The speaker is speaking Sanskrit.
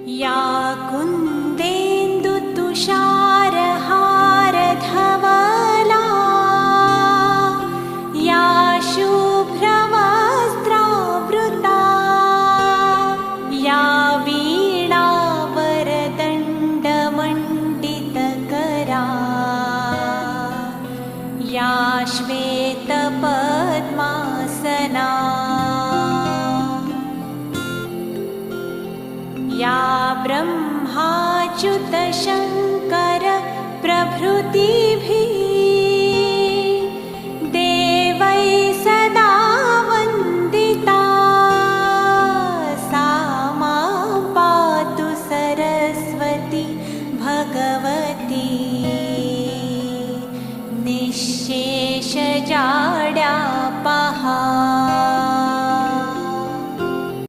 या कुन्देन्दुतुषारहारधवला या शुभ्रवस्त्रावृता या वीणावरदण्डमण्डितकरा या श्वेतपद्मासना या ब्रह्माच्युतशङ्कर प्रभृति